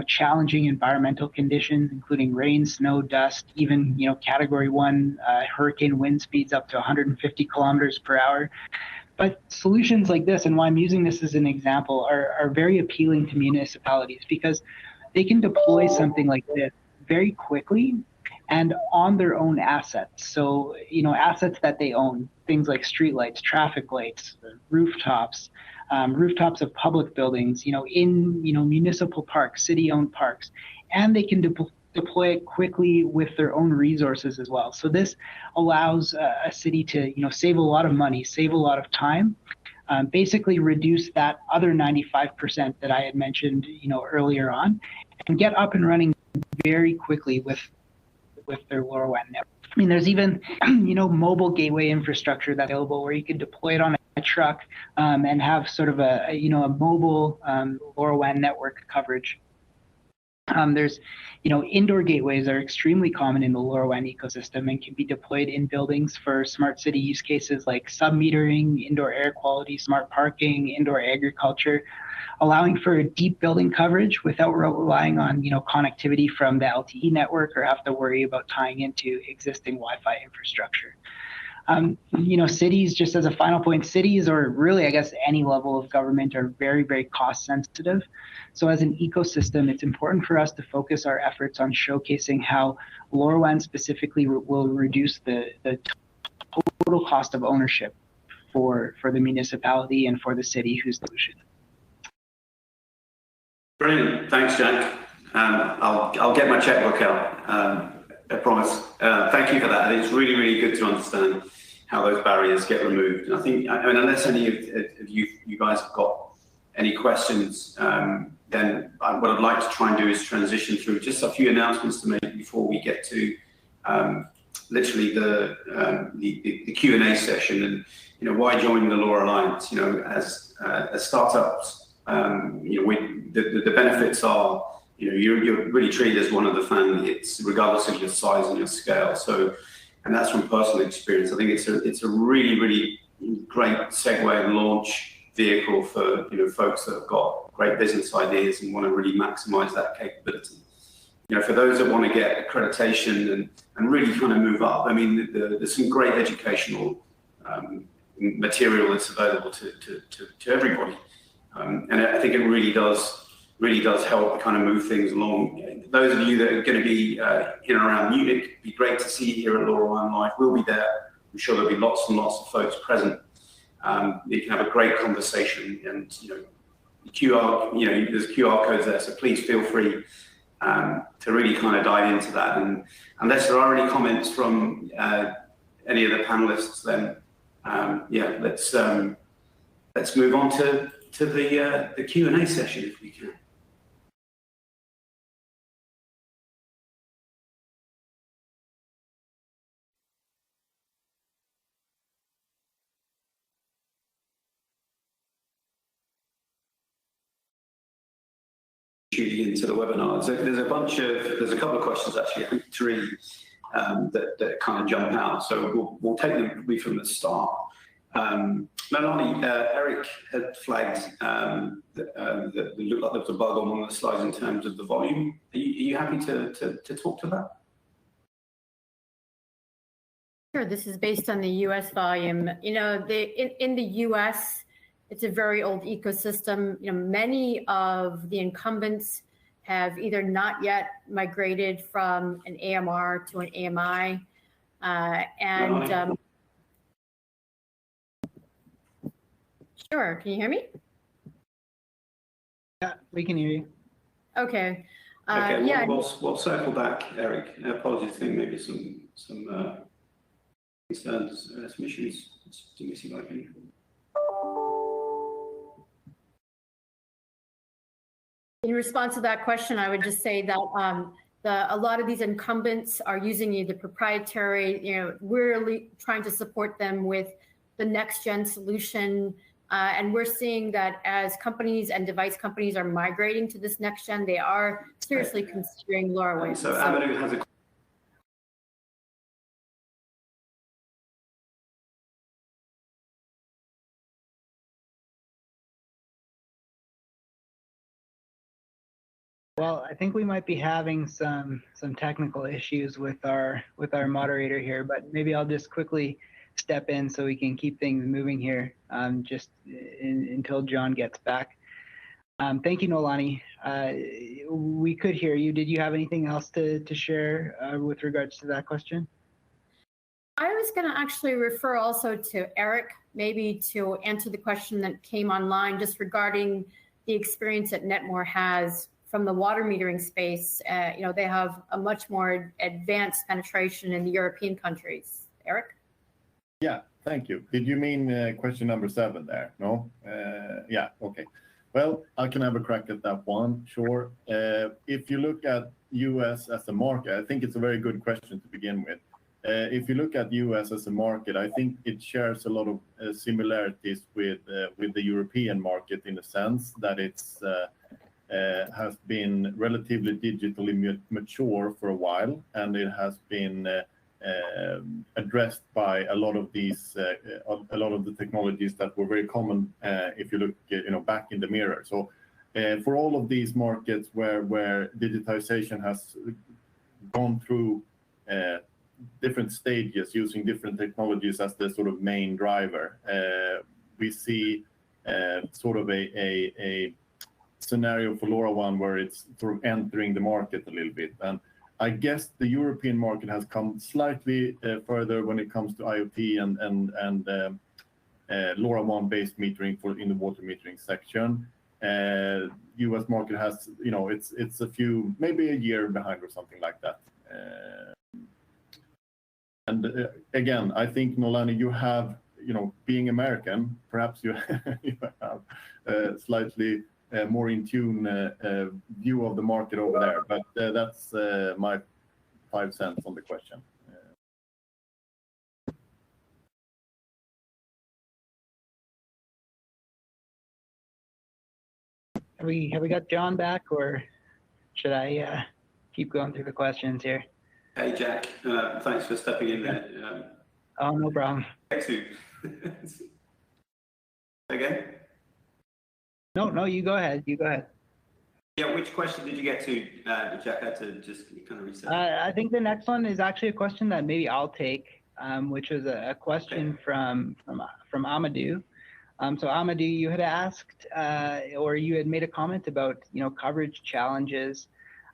challenging environmental conditions, including rain, snow, dust, even Category 1 hurricane wind speeds up to 150 kilometers per hour. But solutions like this, and why I'm using this as an example, are very appealing to municipalities because they can deploy something like this very quickly and on their own assets. So, assets that they own, things like streetlights, traffic lights, rooftops, rooftops of public buildings, in municipal parks, city-owned parks, and they can deploy it quickly with their own resources as well. So this allows a city to save a lot of money, save a lot of time, basically reduce that other 95% that I had mentioned earlier on, and get up and running very quickly with their LoRaWAN network. I mean, there's even mobile gateway infrastructure that's available where you could deploy it on a truck and have sort of a mobile LoRaWAN network coverage. There's indoor gateways are extremely common in the LoRaWAN ecosystem and can be deployed in buildings for smart city use cases like sub-metering, indoor air quality, smart parking, indoor agriculture, allowing for deep building coverage without relying on connectivity from the LTE network or have to worry about tying into existing Wi-Fi infrastructure. Cities, just as a final point, cities, or really, I guess, any level of government, are very, very cost sensitive. So as an ecosystem, it's important for us to focus our efforts on showcasing how LoRaWAN specifically will reduce the total cost of ownership for the municipality and for the city whose solution. Brilliant. Thanks, Jack. I'll get my checkbook out. I promise. Thank you for that. It's really, really good to understand how those barriers get removed. And I think, unless any of you guys have got any questions, then what I'd like to try and do is transition through just a few announcements to make before we get to literally the Q&A session. And why join the LoRa Alliance? As startups, the benefits are, you're really treated as one of the family. It's regardless of your size and your scale. So and that's from personal experience. I think it's a really, really great segue and launch vehicle for folks that have got great business ideas and want to really maximize that capability. For those that want to get accreditation and really kind of move up, I mean, there's some great educational material that's available to everybody, and I think it really does help kind of move things along. Those of you that are going to be in and around Munich, it'd be great to see you here at LoRaWAN Live. We'll be there. I'm sure there'll be lots and lots of folks present. You can have a great conversation, and there's QR codes there, so please feel free to really kind of dive into that. And unless there are any comments from any of the panelists, then let's move on to the Q&A session if we can. Tuning into the webinar. There's a couple of questions actually, I think three, that kind of jump out. So we'll take them from the start. Melanie, Eric had flagged that it looked like there was a bug on one of the slides in terms of the volume. Are you happy to talk to that? Sure. This is based on the U.S. volume. In the U.S., it's a very old ecosystem. Many of the incumbents have either not yet migrated from an AMR to an AMI, Sure. Can you hear me? Yeah, we can hear you. Okay. Okay. Yeah. We'll circle back, Eric. Apologies, I think maybe some concerns, some issues. Let me see if I can. In response to that question, I would just say that a lot of these incumbents are using either proprietary, we're really trying to support them with the next gen solution. And we're seeing that as companies and device companies are migrating to this next gen, they are seriously considering LoRaWAN. So Amadou has a Well, I think we might be having some technical issues with our moderator here, but maybe I'll just quickly step in so we can keep things moving here until John gets back. Thank you, Nolani. We could hear you. Did you have anything else to share with regards to that question? I was going to actually refer also to Eric, maybe to answer the question that came online just regarding the experience that Netmore has from the water metering space. They have a much more advanced penetration in the European countries. Eric? Yeah, thank you. Did you mean question number 7 there? No? Yeah, okay. Well, I can have a crack at that one, sure. If you look at US as a market, I think it's a very good question to begin with. If you look at US as a market, I think it shares a lot of similarities with the European market in the sense that it's has been relatively digitally mature for a while, and it has been addressed by a lot of these, a lot of the technologies that were very common if you look, back in the mirror. So, for all of these markets where digitization has gone through different stages using different technologies as the sort of main driver, we see sort of a scenario for LoRaWAN where it's sort of entering the market a little bit. And I guess the European market has come slightly further when it comes to IoT and LoRaWAN based metering in the water metering section. US market has, it's a few, maybe a year behind or something like that. And again, I think, Nolani, you have, being American, perhaps you have slightly more in tune view of the market over there, but that's my 5 cents on the question. Have we got John back, or should I keep going through the questions here? Hey, Jack. Thanks for stepping in there. Oh, no problem. Again? No, you go ahead. You go ahead. Yeah, which question did you get to, Jack? I had to just kind of reset. I think the next one is actually a question that maybe I'll take, which was a question from Amadou. So Amadou, you had asked, or you had made a comment about, coverage challenges,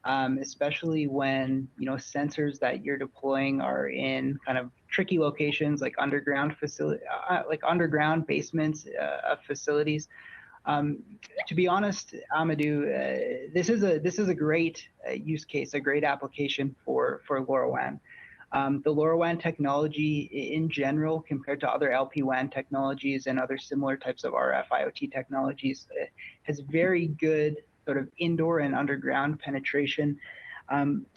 especially when, sensors that you're deploying are in kind of tricky locations like underground basements of facilities. To be honest, Amadou, this is a great use case, a great application for LoRaWAN. The LoRaWAN technology in general, compared to other LPWAN technologies and other similar types of RF IoT technologies, has very good sort of indoor and underground penetration.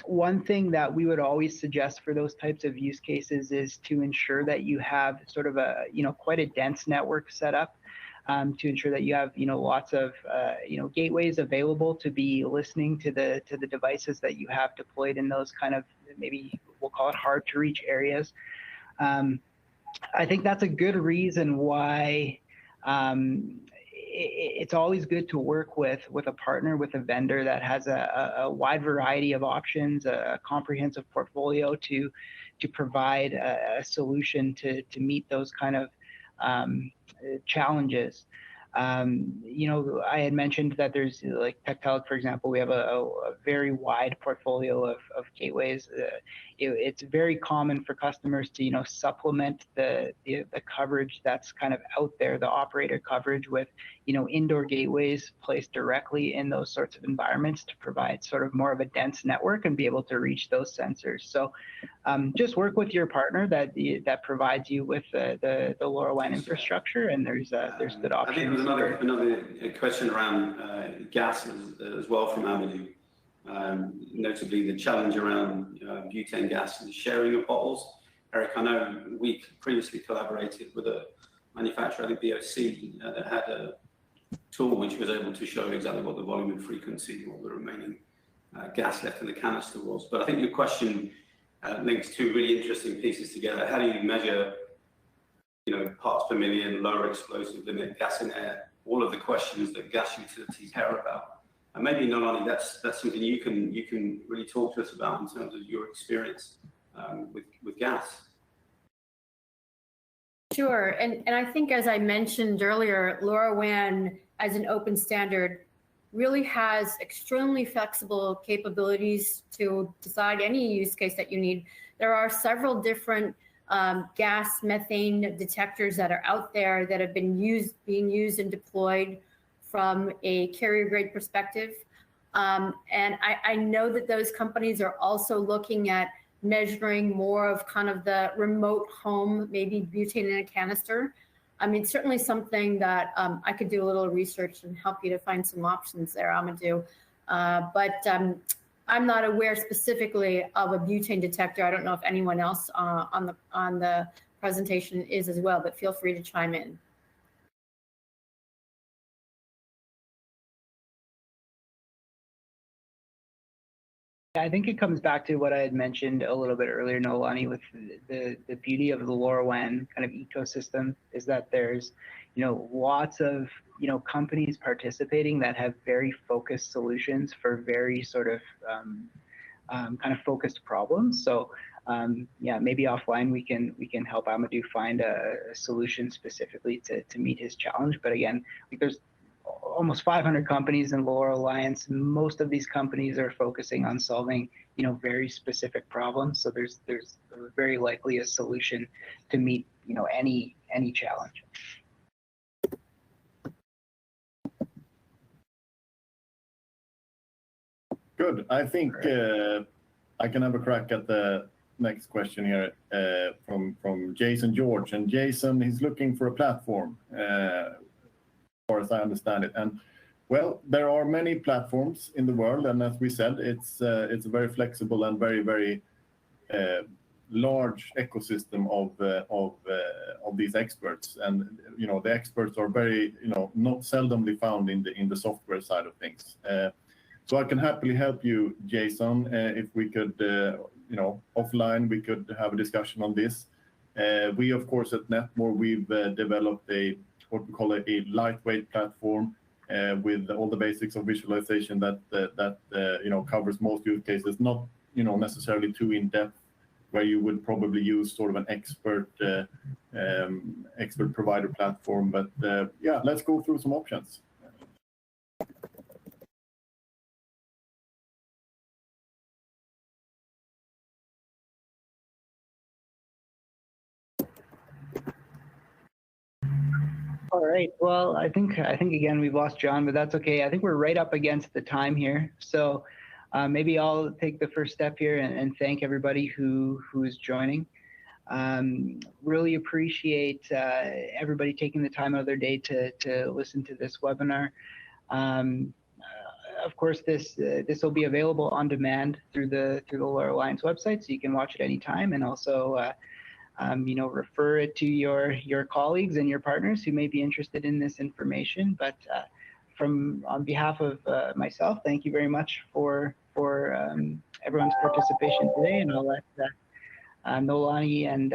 One thing that we would always suggest for those types of use cases is to ensure that you have sort of a, quite a dense network set up. To ensure that you have, lots of, gateways available to be listening to the devices that you have deployed in those kind of, maybe we'll call it hard to reach areas. I think that's a good reason why it's always good to work with a partner, with a vendor that has a wide variety of options, a comprehensive portfolio to provide a solution to meet those kind of challenges. I had mentioned that there's like TEKTELIC, for example, we have a very wide portfolio of gateways. It's very common for customers to, supplement the coverage that's kind of out there, the operator coverage with, indoor gateways placed directly in those sorts of environments to provide sort of more of a dense network and be able to reach those sensors. So just work with your partner that provides you with the LoRaWAN infrastructure, and there's good options. I think there's another question around gas as well from Amadou. Notably the challenge around butane gas and the sharing of bottles. Eric, I know we previously collaborated with a manufacturer, the BOC, that had a tool which was able to show exactly what the volume and frequency or the remaining gas left in the canister was. But I think your question links two really interesting pieces together. How do you measure, parts per million, lower explosive limit, gas in air, all of the questions that gas utilities care about? And maybe not only that's something you can really talk to us about in terms of your experience with gas. Sure, and I think as I mentioned earlier, LoRaWAN as an open standard really has extremely flexible capabilities to decide any use case that you need. There are several different gas methane detectors that are out there that have been being used and deployed from a carrier grade perspective. And I know that those companies are also looking at measuring more of kind of the remote home, maybe butane in a canister. I mean, certainly something that I could do a little research and help you to find some options there, Amadou. But I'm not aware specifically of a butane detector. I don't know if anyone else on the presentation is as well, but feel free to chime in. I think it comes back to what I had mentioned a little bit earlier, Nolani, with the beauty of the LoRaWAN kind of ecosystem is that there's, lots of, companies participating that have very focused solutions for very sort of kind of focused problems. So yeah, maybe offline we can help Amadou find a solution specifically to meet his challenge. But again, there's almost 500 companies in LoRa Alliance. Most of these companies are focusing on solving, very specific problems. So there's very likely a solution to meet, any challenge. Good. I think I can have a crack at the next question here from Jason George. And Jason, he's looking for a platform. As far as I understand it. And well, there are many platforms in the world, and as we said, it's a very flexible and very, very large ecosystem of these experts. And the experts are very not seldomly found in the software side of things. So I can happily help you, Jason, if we could offline we could have a discussion on this. We, of course, at Netmore, we've developed what we call a lightweight platform with all the basics of visualization that covers most use cases, not necessarily too in depth, where you would probably use sort of an expert provider platform. But yeah, let's go through some options. All right. Well, I think again we've lost John, but that's okay. I think we're right up against the time here, so maybe I'll take the first step here and thank everybody who's joining. Really appreciate everybody taking the time out of their day to listen to this webinar. Of course, this will be available on demand through the LoRa Alliance website, so you can watch it anytime, and also refer it to your colleagues and your partners who may be interested in this information. But on behalf of myself, thank you very much for everyone's participation today, and I'll let Nolani, and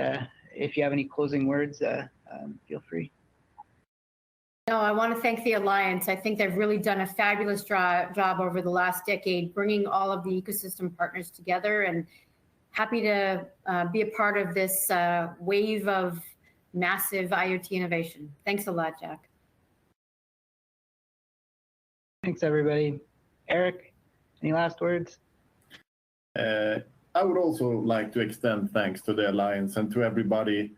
if you have any closing words, feel free. No, I want to thank the Alliance. I think they've really done a fabulous job over the last decade, bringing all of the ecosystem partners together, and happy to be a part of this wave of massive IoT innovation. Thanks a lot, Jack. Thanks, everybody. Eric, any last words? I would also like to extend thanks to the Alliance and to everybody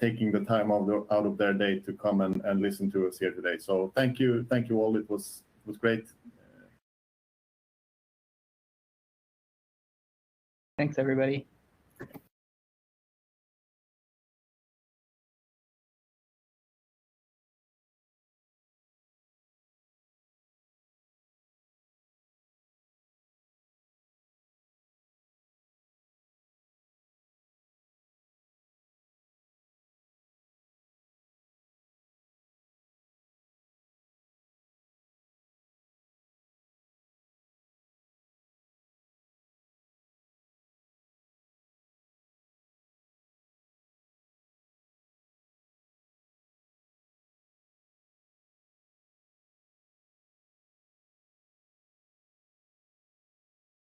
taking the time out of their day to come and listen to us here today. So thank you all. It was great. Thanks, everybody.